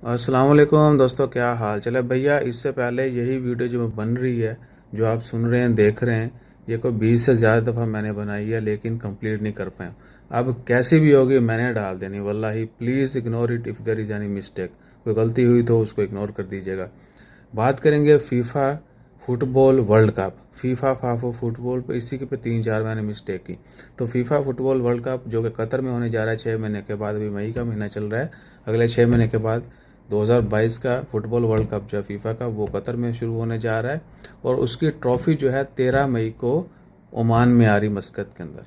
अस्सलाम वालेकुम दोस्तों, क्या हाल चले भैया। इससे पहले यही वीडियो जो बन रही है, जो आप सुन रहे हैं देख रहे हैं, ये कोई 20 से ज़्यादा दफ़ा मैंने बनाई है लेकिन कंप्लीट नहीं कर पाया। अब कैसी भी होगी मैंने डाल देनी, वल्लाही please ignore it if there is any mistake. कोई गलती हुई तो उसको इग्नोर कर दीजिएगा। बात करेंगे FIFA football world cup. FIFA फाफो फुटबॉल पे इसी के पे 3-4 मैंने मिस्टेक की। तो फीफा फुटबॉल वर्ल्ड कप जो कि कतर में होने जा रहा है 6 महीने के बाद, अभी मई का महीना चल रहा है, अगले 6 महीने के बाद 2022 का फुटबॉल वर्ल्ड कप जो है फीफा का, वो कतर में शुरू होने जा रहा है। और उसकी ट्रॉफी जो है 13 मई को ओमान में आ रही, मस्कत के अंदर।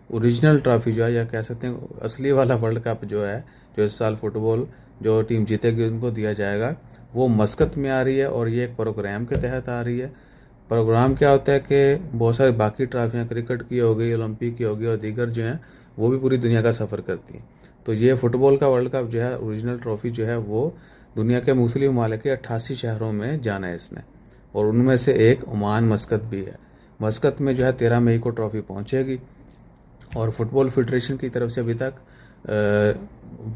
ओरिजिनल ट्रॉफी जो है, या कह सकते हैं असली वाला वर्ल्ड कप जो है, जो इस साल फुटबॉल जो टीम जीतेगी उनको दिया जाएगा, वो मस्कत में आ रही है। और ये एक प्रोग्राम के तहत आ रही है। प्रोग्राम क्या होता है कि बहुत सारी बाकी ट्रॉफियाँ क्रिकेट की हो गई, ओलंपिक की हो गई, और दीगर जो हैं वो भी पूरी दुनिया का सफ़र करती हैं। तो ये फुटबॉल का वर्ल्ड कप जो है, ओरिजिनल ट्रॉफी जो है, वो दुनिया के मुख्तलिफ ममालिक के 88 शहरों में जाना है इसने। और उनमें से एक ओमान मस्कत भी है। मस्कत में जो है 13 मई को ट्रॉफी पहुंचेगी। और फुटबॉल फेडरेशन की तरफ से अभी तक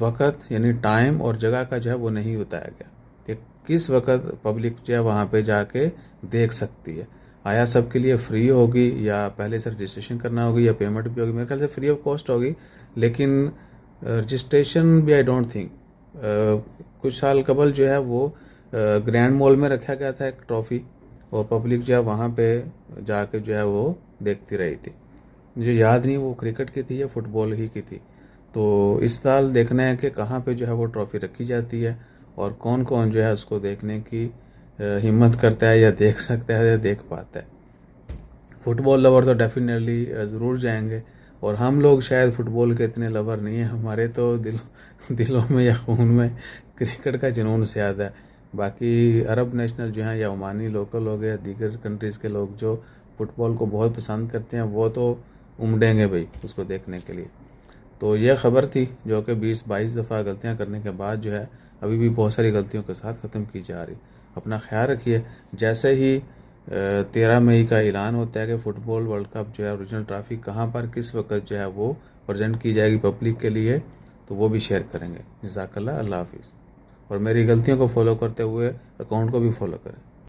वक़्त यानी टाइम और जगह का जो है वो नहीं बताया गया कि किस वक़्त पब्लिक जो है वहाँ पे जाके देख सकती है। आया सबके लिए फ्री होगी, या पहले से रजिस्ट्रेशन करना होगी, या पेमेंट भी होगी। मेरे ख्याल से फ्री ऑफ कॉस्ट होगी, लेकिन रजिस्ट्रेशन भी आई डोंट थिंक। कुछ साल कबल जो है वो ग्रैंड मॉल में रखा गया था एक ट्रॉफ़ी, और पब्लिक जो है वहाँ पे जाके जो है वो देखती रही थी। मुझे याद नहीं वो क्रिकेट की थी या फुटबॉल ही की थी। तो इस साल देखना है कि कहाँ पे जो है वो ट्रॉफ़ी रखी जाती है, और कौन कौन जो है उसको देखने की हिम्मत करता है, या देख सकता है, या देख पाता है। फुटबॉल लवर तो डेफिनेटली ज़रूर जाएंगे। और हम लोग शायद फुटबॉल के इतने लवर नहीं हैं, हमारे तो दिलों में या खून में क्रिकेट का जुनून ज़्यादा है। बाकी अरब नेशनल जो हैं, या ओमानी लोकल हो गए, या दीगर कंट्रीज़ के लोग जो फुटबॉल को बहुत पसंद करते हैं, वो तो उमड़ेंगे भाई उसको देखने के लिए। तो ये खबर थी जो कि 20-22 दफ़ा गलतियां करने के बाद जो है अभी भी बहुत सारी गलतियों के साथ ख़त्म की जा रही। अपना ख्याल रखिए। जैसे ही 13 मई का ऐलान होता है कि फ़ुटबॉल वर्ल्ड कप जो है ओरिजिनल ट्रॉफी कहाँ पर किस वक्त जो है वो प्रेजेंट की जाएगी पब्लिक के लिए, तो वो भी शेयर करेंगे। जज़ाकल्लाह, अल्लाह हाफिज़। और मेरी गलतियों को फॉलो करते हुए अकाउंट को भी फॉलो करें।